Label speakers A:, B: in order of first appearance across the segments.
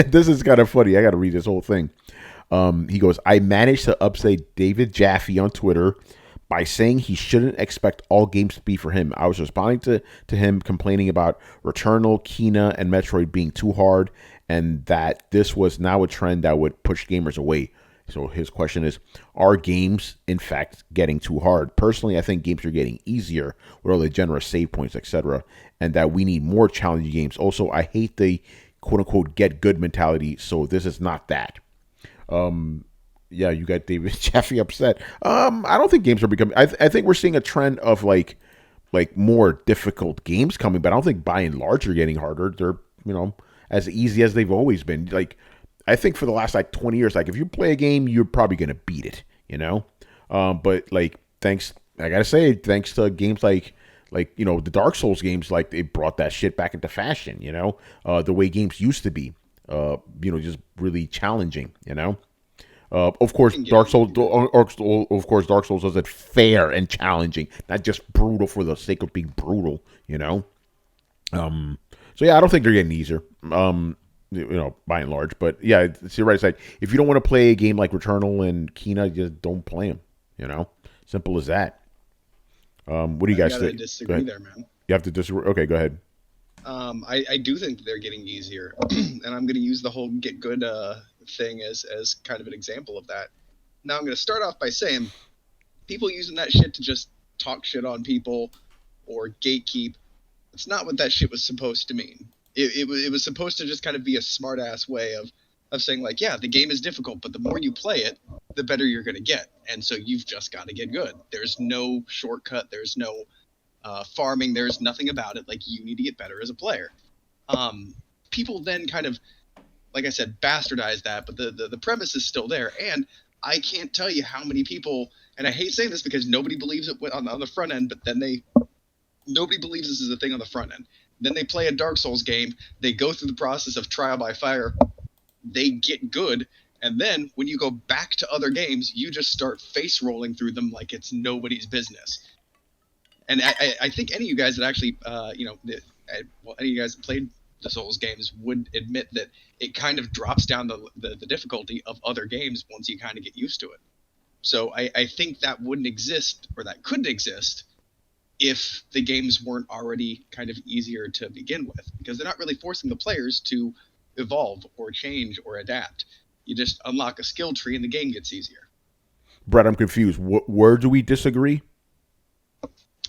A: This is kind of funny. I got to read this whole thing. He goes, I managed to upset David Jaffe on Twitter by saying he shouldn't expect all games to be for him. I was responding to him complaining about Returnal, Kena, and Metroid being too hard, and that this was now a trend that would push gamers away. So his question is, are games, in fact, getting too hard? Personally, I think games are getting easier with all the generous save points, etc., and that we need more challenging games. Also, I hate the quote-unquote get good mentality, so this is not that. Yeah, you got David Jaffe upset. I don't think games are becoming. I think we're seeing a trend of like more difficult games coming, but I don't think by and large they're getting harder. They're as easy as they've always been. Like I think for the last 20 years, like if you play a game, you're probably gonna beat it. But like I gotta say, thanks to games like the Dark Souls games, like they brought that shit back into fashion. The way games used to be. Just really challenging. Of course, Dark Souls. Of course, Dark Souls does it fair and challenging, not just brutal for the sake of being brutal. So yeah, I don't think they're getting easier. By and large, but yeah, it's the right side. If you don't want to play a game like Returnal and Kena, just don't play them. Simple as that. What do you guys think?
B: I disagree there, man.
A: You have to disagree. Okay, go ahead.
B: I do think that they're getting easier, and I'm going to use the whole get good thing as kind of an example of that. Now I'm going to start off by saying people using that shit to just talk shit on people or gatekeep. It's not what that shit was supposed to mean. It was supposed to just kind of be a smart ass way of saying like, yeah, the game is difficult, but the more you play it, the better you're going to get. And so you've just got to get good. There's no shortcut. There's no farming. There's nothing about it. Like, you need to get better as a player. People then kind of, like I said, bastardize that, but the premise is still there. And I can't tell you how many people, and I hate saying this because nobody believes it on the front end, but then nobody believes this is a thing on the front end. Then they play a Dark Souls game. They go through the process of trial by fire. They get good. And then when you go back to other games, you just start face rolling through them like it's nobody's business. And I think any of you guys that actually, any of you guys that played the Souls games would admit that it kind of drops down the difficulty of other games once you kind of get used to it. So I think that wouldn't exist, or that couldn't exist, if the games weren't already kind of easier to begin with, because they're not really forcing the players to evolve or change or adapt. You just unlock a skill tree and the game gets easier.
A: Brett, I'm confused. Where do we disagree?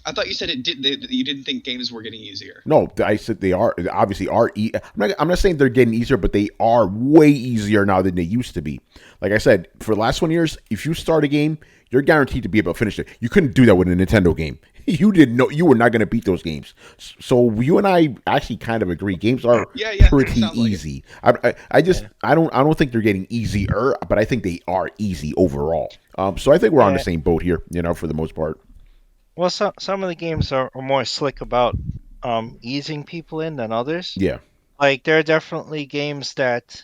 B: I thought you said that you didn't think games were getting easier.
A: No, I said they obviously are. I'm not saying they're getting easier, but they are way easier now than they used to be. Like I said, for the last 20 years, if you start a game, you're guaranteed to be able to finish it. You couldn't do that with a Nintendo game. You didn't know you were not going to beat those games. So you and I actually kind of agree. Games are pretty easy. Like I don't think they're getting easier, but I think they are easy overall. So I think we're on the same boat here, for the most part.
C: Well, some of the games are more slick about easing people in than others.
A: Yeah.
C: Like, there are definitely games that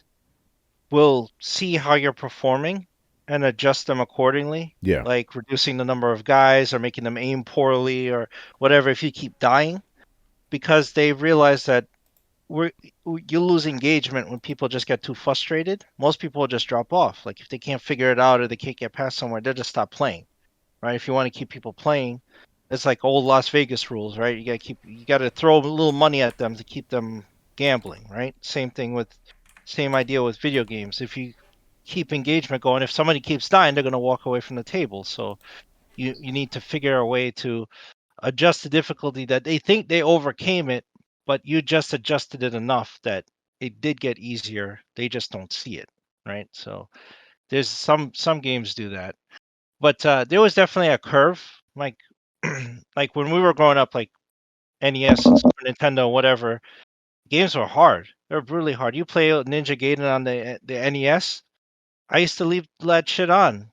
C: will see how you're performing and adjust them accordingly.
A: Yeah.
C: Like reducing the number of guys or making them aim poorly or whatever if you keep dying, because they realize that you lose engagement when people just get too frustrated. Most people will just drop off. Like, if they can't figure it out or they can't get past somewhere, they'll just stop playing. Right? If you want to keep people playing, it's like old Las Vegas rules, right? You got to throw a little money at them to keep them gambling, right? Same idea with video games. If you keep engagement going, if somebody keeps dying, they're going to walk away from the table. So you need to figure a way to adjust the difficulty that they think they overcame it, but you just adjusted it enough that it did get easier. They just don't see it, right? So there's some games do that. But there was definitely a curve, like like when we were growing up, like NES and Super Nintendo, whatever, games were hard. They're brutally hard. You play Ninja Gaiden on the NES, I used to leave that shit on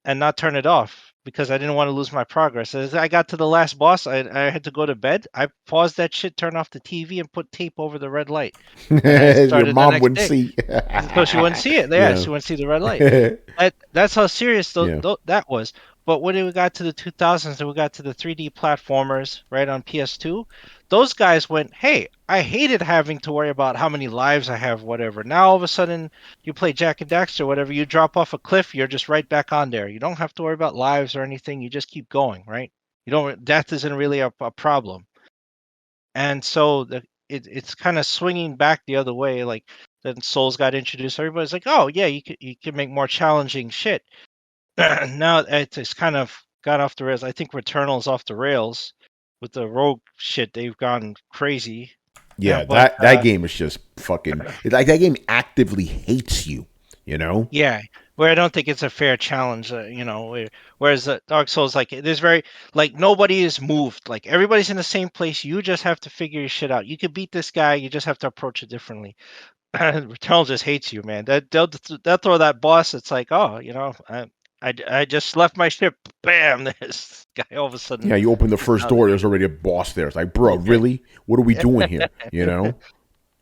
C: and not turn it off because I didn't want to lose my progress. As I got to the last boss, I had to go to bed. I paused that shit, turned off the TV, and put tape over the red light.
A: Your mom wouldn't see.
C: So she wouldn't see it. Yeah, she wouldn't see the red light. That's how serious that was. But when we got to the 2000s and we got to the 3D platformers, right, on PS2, those guys went, hey, I hated having to worry about how many lives I have, whatever. Now all of a sudden you play Jack and Daxter, whatever, you drop off a cliff, you're just right back on there. You don't have to worry about lives or anything. You just keep going, right? You don't. Death isn't really a problem. And so it's kind of swinging back the other way. Like then Souls got introduced. Everybody's like, oh yeah, you can make more challenging shit. Now it's kind of got off the rails. I think Returnal's off the rails with the rogue shit. They've gone crazy.
A: Yeah,
C: But
A: that game is just fucking. It's like that game actively hates you. You know.
C: yeah, where I don't think it's a fair challenge. Whereas Dark Souls, like there's very like nobody is moved. Like everybody's in the same place. You just have to figure your shit out. You could beat this guy. You just have to approach it differently. Returnal just hates you, man. They'll throw that boss. It's like, oh, I just left my ship. Bam! This guy all of a sudden.
A: Yeah, you open the first door. There's already a boss there. It's like, bro, really? What are we doing here? You know?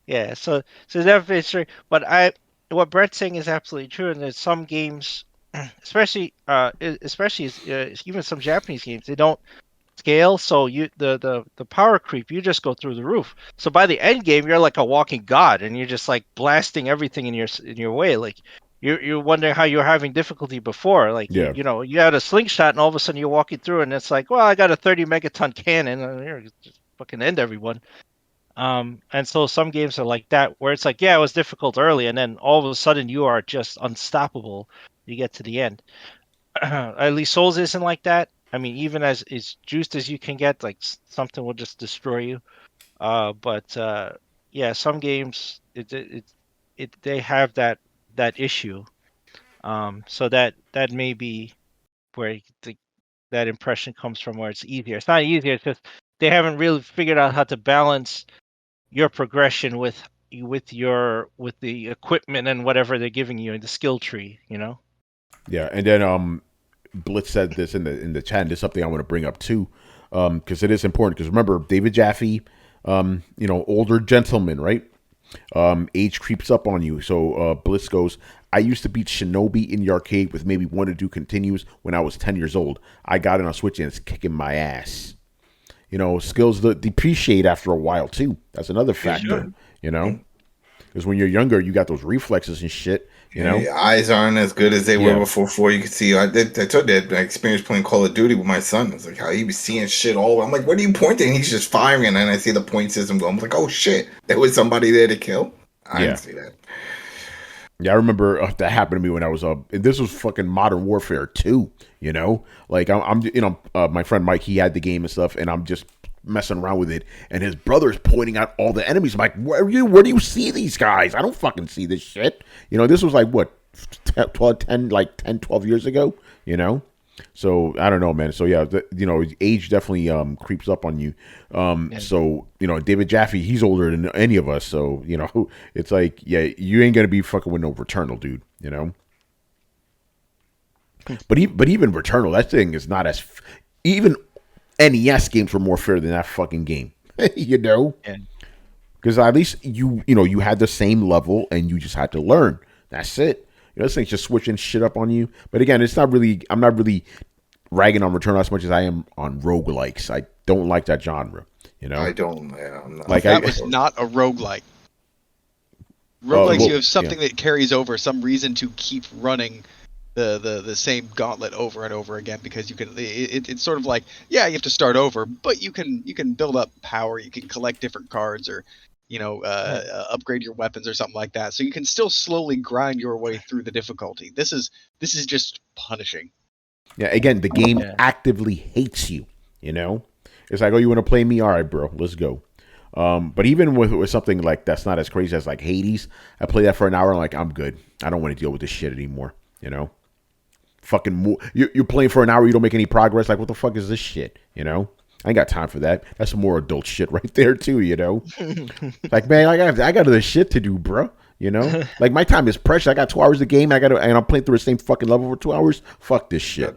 C: Yeah. So definitely it's true. But what Brett's saying is absolutely true. And there's some games, especially even some Japanese games, they don't scale. So the power creep, you just go through the roof. So by the end game, you're like a walking god, and you're just like blasting everything in your way. Like you're wondering how you were having difficulty before. Like
A: Yeah.
C: you had a slingshot, and all of a sudden you're walking through, and it's like, well, I got a 30 megaton cannon, and you're just fucking end everyone. And so some games are like that, where it's like, yeah, it was difficult early, and then all of a sudden you are just unstoppable. You get to the end. At least Souls isn't like that. I mean, even as juiced as you can get, like something will just destroy you. But yeah, some games they have that issue. So that may be where that impression comes from, where it's easier. It's not easier. It's just they haven't really figured out how to balance your progression with the equipment and whatever they're giving you in the skill tree.
A: Yeah, and then Blitz said this in the chat, and this is something I want to bring up too, because it is important. Because remember, David Jaffe, older gentleman, right? Age creeps up on you. So Blitz goes, I used to beat Shinobi in the arcade with maybe 1 or 2 continues when I was 10 years old. I got it on Switch and it's kicking my ass. Skills depreciate after a while too. That's another factor, because when you're younger, you got those reflexes and shit.
D: Your eyes aren't as good as they were before. You could see. I told you that I experienced playing Call of Duty with my son. It's like how he was seeing shit all. I'm like, what are you pointing? He's just firing, and then I see the point system go. I'm like, oh shit, there was somebody there to kill. I didn't see that.
A: Yeah, I remember that happened to me when I was this was fucking Modern Warfare 2. Like I'm my friend Mike, he had the game and stuff, and I'm just messing around with it, and his brother's pointing out all the enemies. I'm like, where do you see these guys? I don't fucking see this shit. This was like what 12 years ago. So I don't know, man. So yeah, age definitely creeps up on you. So David Jaffe, he's older than any of us. So it's like, yeah, you ain't gonna be fucking with no Returnal, dude. But even Returnal, that thing is not as even NES games were more fair than that fucking game. Because at least you had the same level and you just had to learn. That's it. This thing's just switching shit up on you. But again, I'm not really ragging on Returnal as much as I am on roguelikes. I don't like that genre.
D: I don't. Yeah, I'm not.
B: Like that was not a roguelike. Roguelikes, you have something that carries over, some reason to keep running the same gauntlet over and over again, because you can. It's sort of like, yeah, you have to start over, but you can build up power. You can collect different cards, or upgrade your weapons or something like that. So you can still slowly grind your way through the difficulty. This is just punishing.
A: Yeah, again, the game actively hates you. It's like, oh, you want to play me? All right, bro, let's go. But even with something like that's not as crazy as like Hades, I play that for an hour. I'm like, I'm good. I don't want to deal with this shit anymore. Fucking you're playing for an hour, you don't make any progress. Like, what the fuck is this shit? I ain't got time for that. That's some more adult shit right there too. Like, man, I got other shit to do, bro. Like my time is precious. I got 2 hours of game. And I'm playing through the same fucking level for 2 hours. Fuck this shit.